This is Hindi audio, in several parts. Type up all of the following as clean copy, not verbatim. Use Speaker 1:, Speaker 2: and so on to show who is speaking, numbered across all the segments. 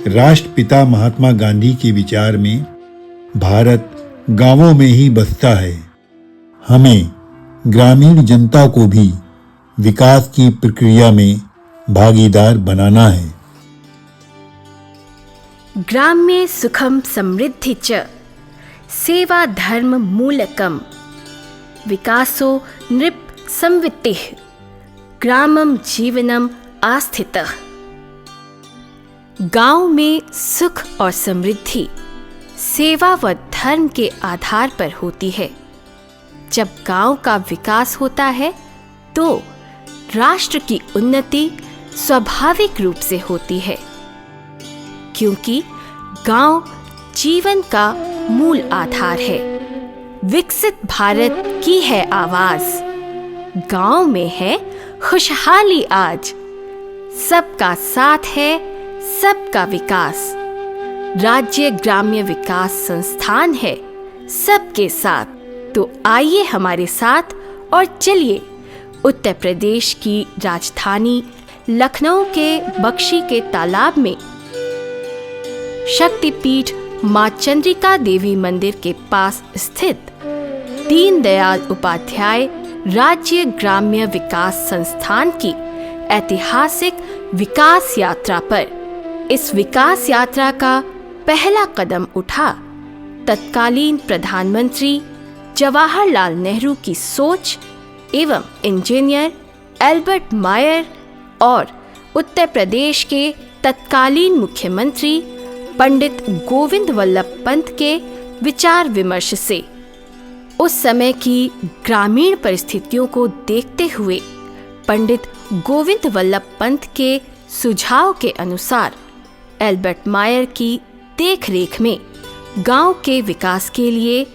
Speaker 1: राष्ट्रपिता महात्मा गांधी के विचार में भारत गांवों में ही बसता है। हमें ग्रामीण जनता को भी विकास की प्रक्रिया में भागीदार बनाना है।
Speaker 2: ग्राम्य सुखम समृद्धि च सेवा धर्म मूलकम विकासो नृप संवित्तिः ग्रामम जीवनम आस्थितः। गांव में सुख और समृद्धि सेवा व धर्म के आधार पर होती है। जब गांव का विकास होता है तो राष्ट्र की उन्नति स्वाभाविक रूप से होती है, क्योंकि गांव जीवन का मूल आधार है। विकसित भारत की है आवाज, गांव में है खुशहाली आज। सबका साथ है, सबका विकास। राज्य ग्राम्य विकास संस्थान है सबके साथ। तो आइए हमारे साथ और चलिए उत्तर प्रदेश की राजधानी लखनऊ के बख्शी के तालाब में शक्तिपीठ मां चंद्रिका देवी मंदिर के पास स्थित दीनदयाल उपाध्याय राज्य ग्राम्य विकास संस्थान की ऐतिहासिक विकास यात्रा पर इस विकास यात्रा का पहला कदम उठा तत्कालीन प्रधानमंत्री जवाहरलाल नेहरू की सोच एवं इंजीनियर एल्बर्ट मायर और उत्तर प्रदेश के तत्कालीन मुख्यमंत्री पंडित गोविंद वल्लभ पंत के विचार विमर्श से। उस समय की ग्रामीण परिस्थितियों को देखते हुए पंडित गोविंद वल्लभ पंत के सुझाव के अनुसार एल्बर्ट मायर की देखरेख में गांव के विकास के लिए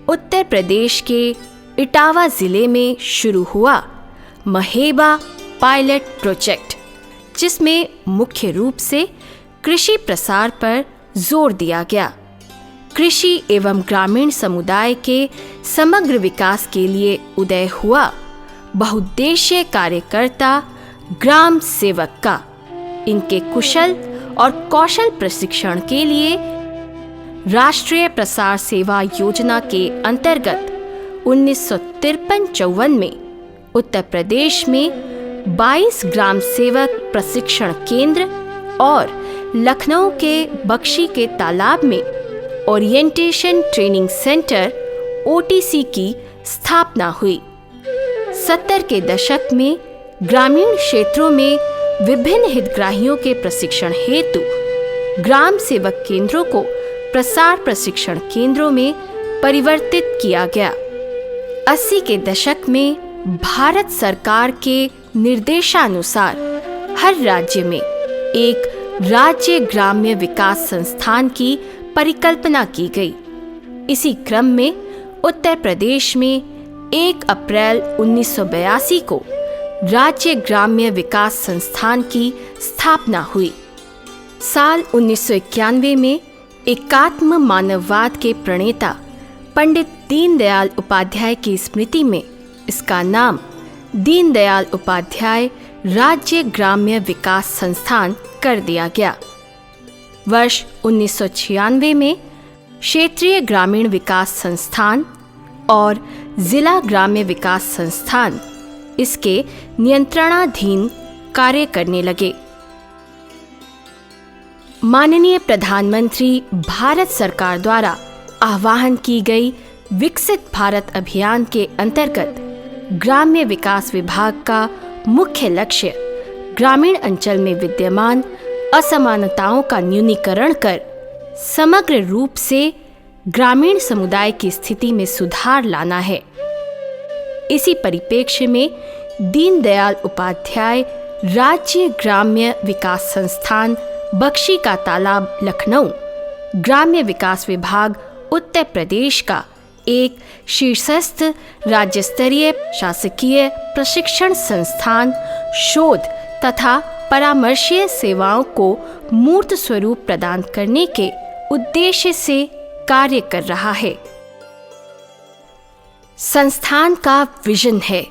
Speaker 2: उत्तर प्रदेश के इटावा जिले में शुरू हुआ महेबा पायलट प्रोजेक्ट, जिसमें मुख्य रूप से कृषि प्रसार पर जोर दिया गया। कृषि एवं ग्रामीण समुदाय के समग्र विकास के लिए उदय हुआ बहुउद्देशीय कार्यकर्ता ग्राम सेवक का इनके कुशल और कौशल प्रशिक्षण के लिए राष्ट्रीय प्रसार सेवा योजना के अंतर्गत 1953-54 में उत्तर प्रदेश में 22 ग्राम सेवक प्रशिक्षण केंद्र और लखनऊ के बख्शी के तालाब में ओरिएंटेशन ट्रेनिंग सेंटर OTC की स्थापना हुई। 70 के दशक में ग्रामीण क्षेत्रों में विभिन्न हितग्राहियों के प्रशिक्षण हेतु ग्राम सेवक केंद्रों को प्रसार प्रशिक्षण केंद्रों में परिवर्तित किया गया। 80 के दशक में भारत सरकार के निर्देशानुसार हर राज्य में एक राज्य ग्राम्य विकास संस्थान की परिकल्पना की गई। इसी क्रम में उत्तर प्रदेश में 1 अप्रैल 1982 को राज्य ग्राम्य विकास संस्थान की स्थापना हुई। साल 1991 में एकात्म मानववाद के प्रणेता पंडित दीनदयाल उपाध्याय की स्मृति में इसका नाम दीनदयाल उपाध्याय राज्य ग्राम्य विकास संस्थान कर दिया गया। वर्ष 1996 में क्षेत्रीय ग्रामीण विकास संस्थान और जिला ग्राम्य विकास संस्थान इसके नियंत्रणाधीन कार्य करने लगे। माननीय प्रधानमंत्री भारत सरकार द्वारा आह्वान की गई विकसित भारत अभियान के अंतर्गत ग्राम्य विकास विभाग का मुख्य लक्ष्य ग्रामीण अंचल में विद्यमान असमानताओं का न्यूनीकरण कर समग्र रूप से ग्रामीण समुदाय की स्थिति में सुधार लाना है। इसी परिप्रेक्ष्य में दीनदयाल उपाध्याय राज्य ग्राम्य विकास संस्थान बख्शी का तालाब लखनऊ ग्राम्य विकास विभाग उत्तर प्रदेश का एक शीर्षस्थ राज्य स्तरीय शासकीय प्रशिक्षण संस्थान शोध तथा परामर्शीय सेवाओं को मूर्त स्वरूप प्रदान करने के उद्देश्य से कार्य कर रहा है। संस्थान का विजन है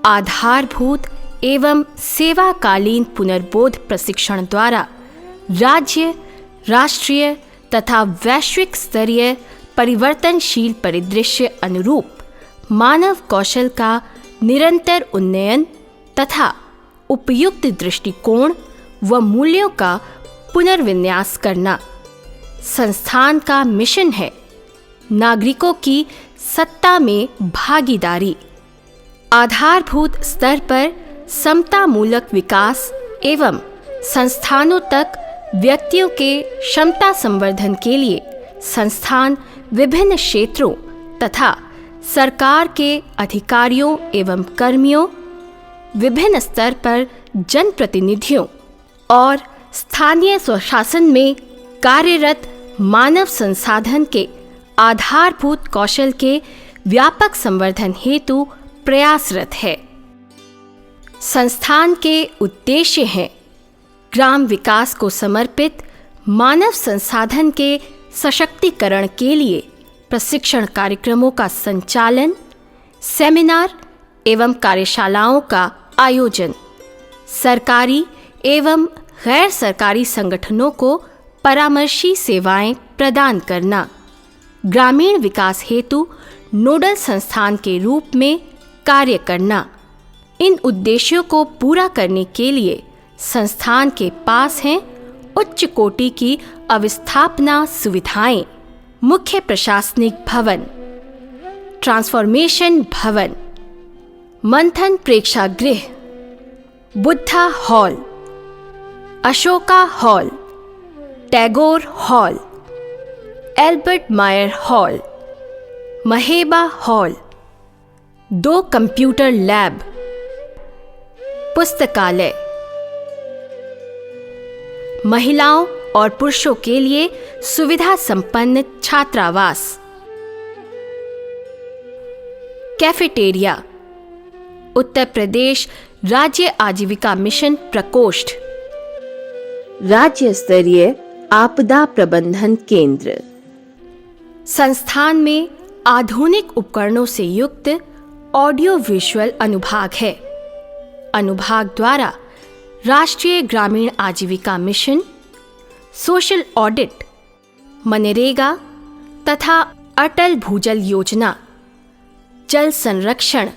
Speaker 2: आधारभूत एवं सेवाकालीन पुनर्बोध प्रशिक्षण द्वारा राज्य राष्ट्रीय तथा वैश्विक स्तरीय परिवर्तनशील परिदृश्य अनुरूप मानव कौशल का निरंतर उन्नयन तथा उपयुक्त दृष्टिकोण व मूल्यों का पुनर्विन्यास करना। संस्थान का मिशन है नागरिकों की सत्ता में भागीदारी, आधारभूत स्तर पर समतामूलक विकास एवं संस्थानों तक व्यक्तियों के क्षमता संवर्धन के लिए संस्थान विभिन्न क्षेत्रों तथा सरकार के अधिकारियों एवं कर्मियों, विभिन्न स्तर पर जनप्रतिनिधियों और स्थानीय स्वशासन में कार्यरत मानव संसाधन के आधारभूत कौशल के व्यापक संवर्धन हेतु प्रयासरत है। संस्थान के उद्देश्य हैं ग्राम विकास को समर्पित मानव संसाधन के सशक्तिकरण के लिए प्रशिक्षण कार्यक्रमों का संचालन, सेमिनार एवं कार्यशालाओं का आयोजन, सरकारी एवं गैर सरकारी संगठनों को परामर्शी सेवाएं प्रदान करना, ग्रामीण विकास हेतु नोडल संस्थान के रूप में कार्य करना। इन उद्देश्यों को पूरा करने के लिए संस्थान के पास हैं उच्च कोटि की अवस्थापना सुविधाएं, मुख्य प्रशासनिक भवन, ट्रांसफॉर्मेशन भवन, मंथन प्रेक्षागृह, Buddha hall, Ashoka hall, Tagore hall, Albert मायर hall, Maheba hall, 2 computer lab, पुस्तकालय, महिलाओं और पुरुषों के लिए सुविधा संपन्न छात्रावास, कैफेटेरिया, उत्तर प्रदेश राज्य आजीविका मिशन प्रकोष्ठ, राज्य स्तरीय आपदा प्रबंधन केंद्र। संस्थान में आधुनिक उपकरणों से युक्त ऑडियो विजुअल अनुभाग है। अनुभाग द्वारा राष्ट्रीय ग्रामीण आजीविका मिशन, सोशल ऑडिट, मनरेगा तथा अटल भूजल योजना, जल संरक्षण,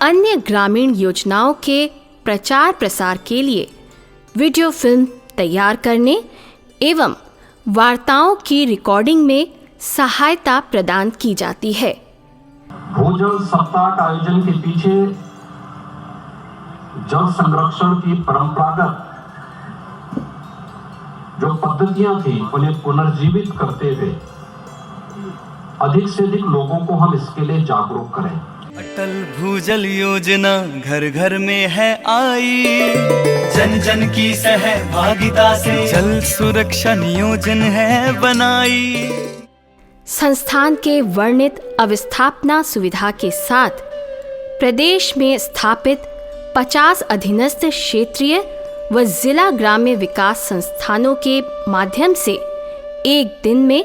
Speaker 2: अन्य ग्रामीण योजनाओं के प्रचार प्रसार के लिए वीडियो फिल्म तैयार करने एवं वार्ताओं की रिकॉर्डिंग में सहायता प्रदान की जाती है।
Speaker 3: भूजल सप्ताह का आयोजन के पीछे जल संरक्षण की परंपरागत जो पद्धतियां थी उन्हें पुनर्जीवित करते हुए अधिक से अधिक लोगों को हम इसके लिए जागरूक करें।
Speaker 4: अटल भूजल योजना घर घर में है आई, जन जन की सहभागिता से जल सुरक्षा नियोजन है बनाई।
Speaker 2: संस्थान के वर्णित अवस्थापना सुविधा के साथ प्रदेश में स्थापित 50 अधीनस्थ क्षेत्रीय व जिला ग्राम्य विकास संस्थानों के माध्यम से एक दिन में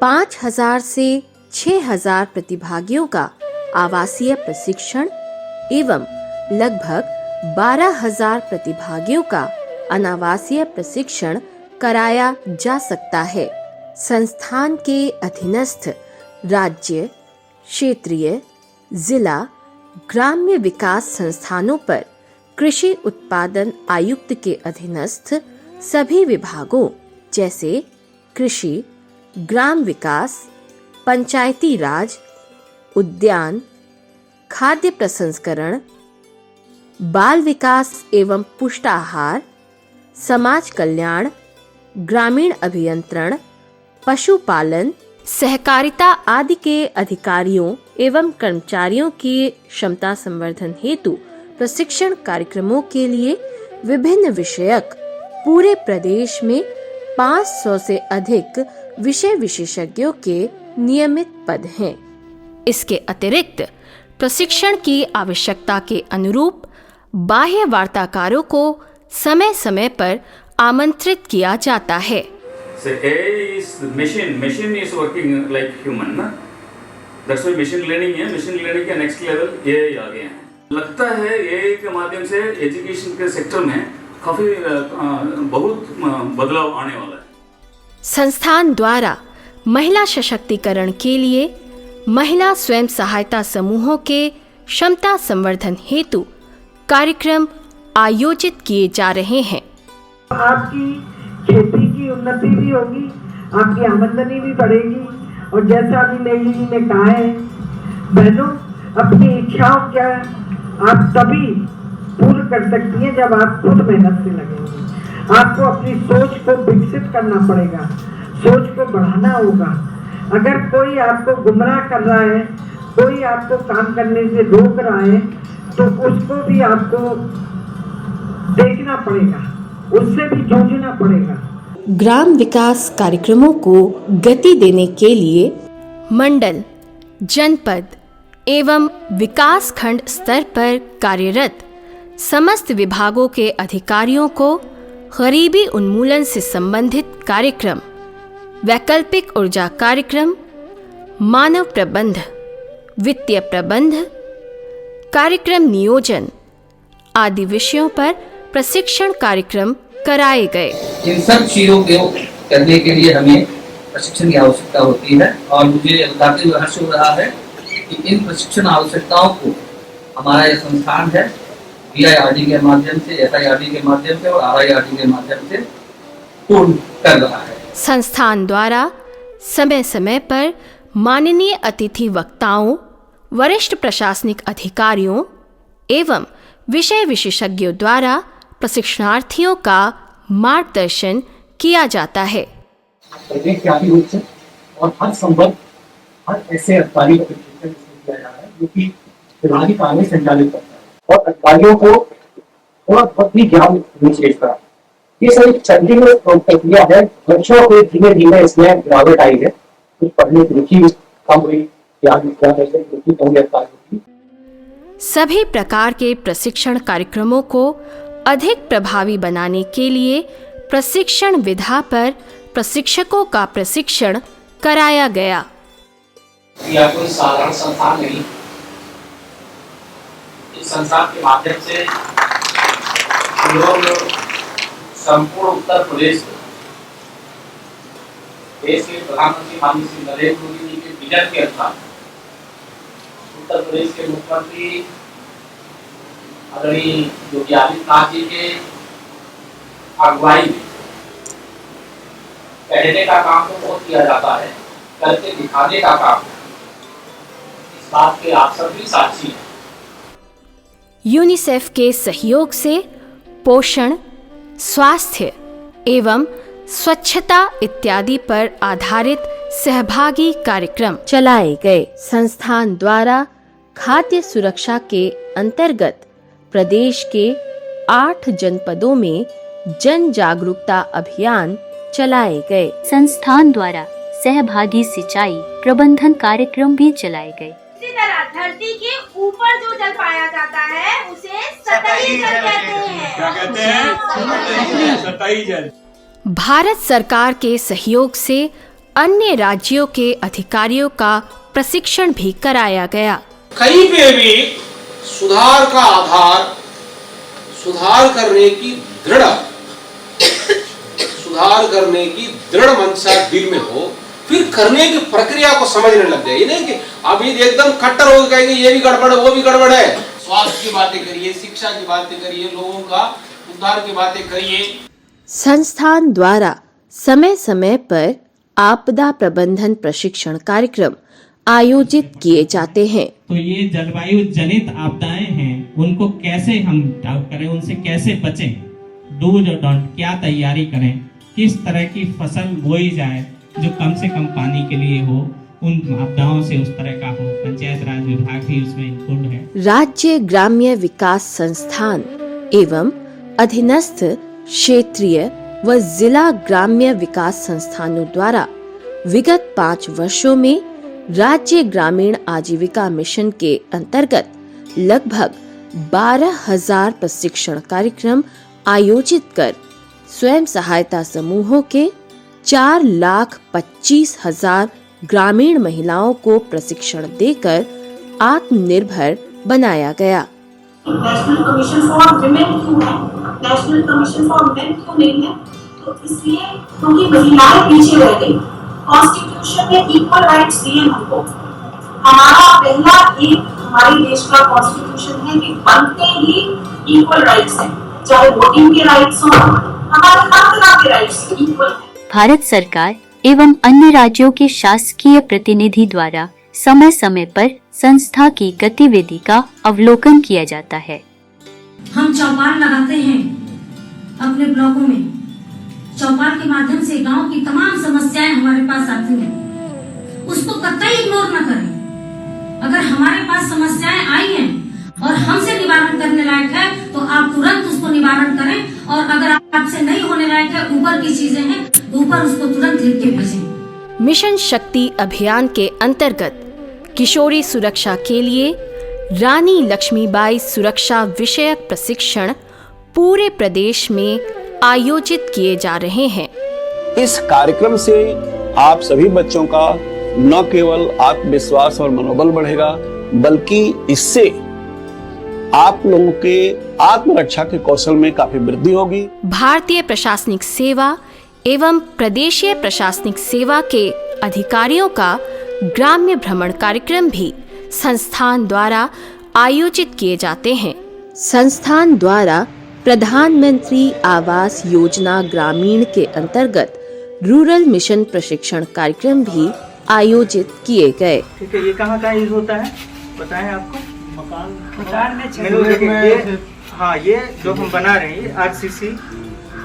Speaker 2: 5000 से 6000 प्रतिभागियों का आवासीय प्रशिक्षण एवं लगभग 12000 प्रतिभागियों का अनावासीय प्रशिक्षण कराया जा सकता है। संस्थान के अधीनस्थ राज्य, क्षेत्रीय, जिला ग्राम्य विकास संस्थानों पर कृषि उत्पादन आयुक्त के अधीनस्थ सभी विभागों जैसे कृषि, ग्राम विकास, पंचायती राज, उद्यान, खाद्य प्रसंस्करण, बाल विकास एवं पुष्टाहार, समाज कल्याण, ग्रामीण अभियंत्रण, पशुपालन, सहकारिता आदि के अधिकारियों एवं कर्मचारियों की क्षमता संवर्धन हेतु प्रशिक्षण कार्यक्रमों के लिए विभिन्न विषयक पूरे प्रदेश में 500 से अधिक विषय विशेषज्ञों के नियमित पद हैं। इसके अतिरिक्त प्रशिक्षण की आवश्यकता के अनुरूप बाह्य वार्ताकारों को समय समय पर आमंत्रित किया जाता है।
Speaker 5: So AI is the machine is working like human, ना? That's why machine learning है, machine learning के next level AI आ गए हैं। लगता है AI के माध्यम से एजुकेशन के सेक्टर में काफी बहुत बदलाव आने वाला है।
Speaker 2: संस्थान द्वारा महिला सशक्तिकरण के लिए महिला स्वयं सहायता समूहों के क्षमता संवर्धन हेतु कार्यक्रम आयोजित किए जा रहे हैं।
Speaker 6: आपकी खेती की उन्नति भी होगी, आपकी आमदनी भी बढ़ेगी और जैसा अभी नेहरू जी ने कहा है, बहनों अपनी इच्छाओं क्या आप तभी पूर्ण कर सकती हैं जब आप खुद मेहनत से लगेंगे। आपको अपनी सोच को विकसित करना पड़ेगा, सोच को बढ़ाना होगा। अगर कोई आपको गुमराह कर रहा है, कोई आपको काम करने से रोक रहा है, तो उसको भी आपको देखना पड़ेगा, उससे भी जूझना पड़ेगा।
Speaker 2: ग्राम विकास कार्यक्रमों को गति देने के लिए मंडल, जनपद एवं विकास खंड स्तर पर कार्यरत समस्त विभागों के अधिकारियों को गरीबी उन्मूलन से संबंधित कार्यक्रम, वैकल्पिक ऊर्जा कार्यक्रम, मानव प्रबंध, वित्तीय प्रबंध, कार्यक्रम नियोजन आदि विषयों पर प्रशिक्षण कार्यक्रम कराए गए।
Speaker 7: इन सब चीजों को करने के लिए हमें प्रशिक्षण की आवश्यकता होती है और मुझे बताते हुए हर्ष हो रहा है कि इन प्रशिक्षण आवश्यकताओं को हमारा यह संस्थान है VIRD के माध्यम से, SIRD के माध्यम से और RIRD के माध्यम से पूर्ण कर रहा है।
Speaker 2: संस्थान द्वारा समय समय पर माननीय अतिथि वक्ताओं, वरिष्ठ प्रशासनिक अधिकारियों एवं विषय विशेषज्ञों द्वारा प्रशिक्षणार्थियों का मार्गदर्शन किया जाता है।
Speaker 8: प्रत्येक रूप से और हर संबंध हर ऐसे अधिकारी का प्रशिक्षण किया जा रहा है जो कि विभागीय कार्य संचालित करता है और अधिकारियों को थोड़ा बहुत भी ज्ञान विशेष करा। ये सारी कंटिन्यूअस प्रक्रिया है। बच्चों को धीमे धीमे इसमें गिरावट आई है, कुछ पढ़ने की रुचि कम हुई, ज्ञान रुचि कम हुई।
Speaker 2: सभी प्रकार के प्रशिक्षण कार्यक्रमों को अधिक प्रभावी बनाने के लिए प्रशिक्षण विधा पर प्रशिक्षकों का प्रशिक्षण कराया गया।
Speaker 9: यह कोई साधारण संस्थान नहीं, इस संस्थान के माध्यम से लोग संपूर्ण उत्तर प्रदेश देश के प्रधानमंत्री माननीय श्री नरेंद्र मोदी जी के विजन के अनुसार उत्तर प्रदेश के मुख्यमंत्री आदरणीय योगी आदित्यनाथ जी के अगुवाई में कहने का काम तो बहुत किया जाता है, करके दिखाने का काम, इस बात के आप सभी साक्षी हैं।
Speaker 2: यूनिसेफ के सहयोग से पोषण, स्वास्थ्य एवं स्वच्छता इत्यादि पर आधारित सहभागी कार्यक्रम चलाए गए। संस्थान द्वारा खाद्य सुरक्षा के अंतर्गत प्रदेश के 8 जनपदों में जन जागरूकता अभियान चलाए गए।
Speaker 10: संस्थान द्वारा सहभागी सिंचाई प्रबंधन कार्यक्रम भी चलाए गए।
Speaker 11: इसी तरह धरती के ऊपर जो जल पाया जाता है उसे सतही जल कहते हैं। क्या कहते हैं?
Speaker 2: सतही जल। भारत सरकार के सहयोग से अन्य राज्यों के अधिकारियों का प्रशिक्षण भी कराया गया।
Speaker 12: कहीं पे भी सुधार का आधार, सुधार करने की दृढ़ मंशा दिल में हो, फिर करने की प्रक्रिया को समझने लग जाए। ये नहीं कि अभी एकदम कट्टर हो गए ये भी गड़बड़ है वो भी गड़बड़ है। स्वास्थ्य की बातें करिए, शिक्षा की बातें करिए, लोगों का उद्धार की बातें करिए।
Speaker 2: संस्थान द्वारा समय समय पर आपदा प्रबंधन प्रशिक्षण कार्यक्रम आयोजित किए जाते हैं।
Speaker 13: तो ये जलवायु जनित आपदाएं हैं, उनको कैसे हम करें, उनसे कैसे बचें, डूज और डोंट, क्या तैयारी करें, किस तरह की फसल बोई जाए जो कम से कम पानी के लिए हो, उन आपदाओं से उस तरह का हो। पंचायत राज विभाग भी उसमें इंक्लूड है। राज्य ग्राम्य विकास संस्थान एवं अधीनस्थ क्षेत्रीय व जिला ग्राम्य विकास संस्थानों द्वारा विगत 5 वर्षों में राज्य ग्रामीण आजीविका मिशन के अंतर्गत लगभग 12,000 प्रशिक्षण कार्यक्रम आयोजित कर स्वयं सहायता समूहों के 4,25,000 ग्रामीण महिलाओं को प्रशिक्षण देकर आत्मनिर्भर बनाया गया।
Speaker 11: नेशनल कमीशन फॉर विमेन क्यों है, नेशनल कमीशन फॉर मेन क्यों नहीं है? तो तो इसलिए क्योंकि महिलाएं पीछे रह गई। कॉन्स्टिट्यूशन में इक्वल राइट्स दिए हमको। हमारा पहला एक हमारे देश का कॉन्स्टिट्यूशन है कि बनते ही इक्वल राइट्स हैं, चाहे वोटिंग के राइट्स हो, हमारे हर तरह के राइट्स इक्वल हैं।
Speaker 10: भारत सरकार एवं अन्य राज्यों के शासकीय प्रतिनिधि द्वारा समय समय पर संस्था की गतिविधि का अवलोकन किया जाता है।
Speaker 14: हम चौपाल लगाते हैं अपने ब्लॉकों में। चौपाल के माध्यम से गांव की तमाम समस्याएं हमारे पास आती हैं, उसको कतई इग्नोर न करें। अगर हमारे पास समस्याएं आई हैं और हमसे निवारण करने लायक है तो आप तुरंत उसको निवारण करें, और अगर आपसे नहीं होने लायक है, ऊपर की चीजें हैं, तो ऊपर उसको तुरंत लिख के भेजें।
Speaker 2: मिशन शक्ति अभियान के अंतर्गत किशोरी सुरक्षा के लिए रानी लक्ष्मीबाई सुरक्षा विषयक प्रशिक्षण पूरे प्रदेश में आयोजित किए जा रहे हैं।
Speaker 15: इस कार्यक्रम से आप सभी बच्चों का न केवल आत्मविश्वास और मनोबल बढ़ेगा, बल्कि इससे आप लोगों के आत्मरक्षा के कौशल में काफी वृद्धि होगी।
Speaker 2: भारतीय प्रशासनिक सेवा एवं प्रदेशीय प्रशासनिक सेवा के अधिकारियों का ग्राम्य भ्रमण कार्यक्रम भी संस्थान द्वारा आयोजित किए जाते हैं। संस्थान द्वारा प्रधानमंत्री आवास योजना ग्रामीण के अंतर्गत रूरल मिशन प्रशिक्षण कार्यक्रम भी आयोजित किए गए।
Speaker 16: ठीक है, ये कहाँ का यूज होता है बताएं आपको? मकान में हाँ, ये जो हम बना रहे हैं आरसीसी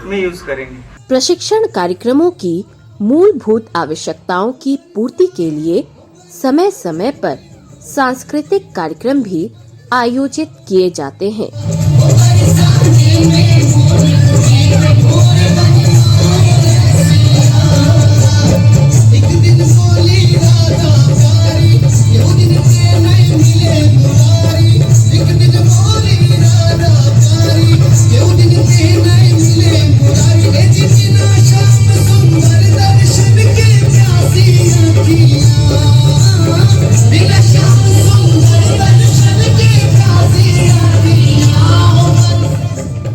Speaker 16: में यूज करेंगे।
Speaker 2: प्रशिक्षण कार्यक्रमों की मूलभूत आवश्यकताओं की पूर्ति के लिए समय समय पर सांस्कृतिक कार्यक्रम भी आयोजित किए जाते हैं।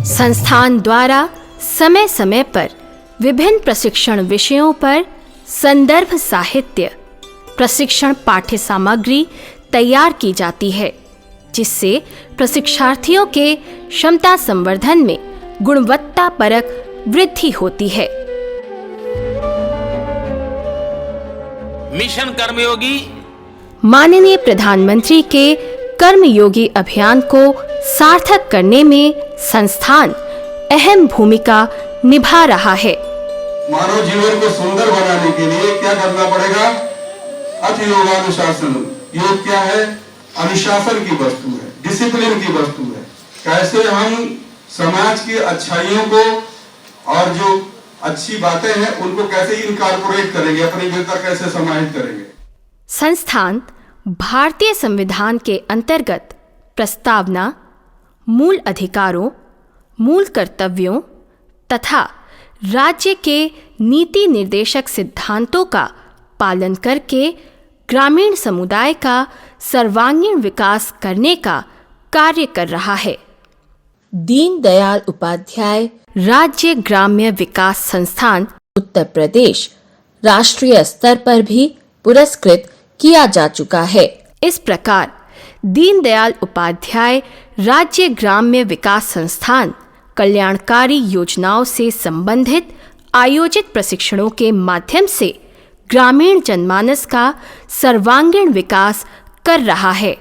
Speaker 2: संस्थान द्वारा समय समय पर विभिन्न प्रशिक्षण विषयों पर संदर्भ साहित्य, प्रशिक्षण पाठ्य सामग्री तैयार की जाती है, जिससे प्रशिक्षार्थियों के क्षमता संवर्धन में गुणवत्ता परक वृद्धि होती है।
Speaker 12: मिशन कर्मयोगी
Speaker 2: माननीय प्रधानमंत्री के कर्मयोगी अभियान को सार्थक करने में संस्थान अहम भूमिका निभा रहा है।
Speaker 17: मानव जीवन को सुंदर बनाने के लिए क्या करना पड़ेगा? अथ योगानुशासन। योग क्या है? अनुशासन की वस्तु है, डिसिप्लिन की वस्तु है। कैसे हम समाज की अच्छाइयों को और जो अच्छी बातें हैं उनको कैसे इनकॉर्पोरेट करेंगे, अपने भीतर कैसे समाहित करेंगे।
Speaker 2: संस्थान भारतीय संविधान के अंतर्गत प्रस्तावना, मूल अधिकारों, मूल कर्तव्यों तथा राज्य के नीति निर्देशक सिद्धांतों का पालन करके ग्रामीण समुदाय का सर्वांगीण विकास करने का कार्य कर रहा है। दीनदयाल उपाध्याय राज्य ग्राम्य विकास संस्थान उत्तर प्रदेश राष्ट्रीय स्तर पर भी पुरस्कृत किया जा चुका है। इस प्रकार दीनदयाल उपाध्याय राज्य ग्राम्य विकास संस्थान कल्याणकारी योजनाओं से संबंधित आयोजित प्रशिक्षणों के माध्यम से ग्रामीण जनमानस का सर्वांगीण विकास कर रहा है।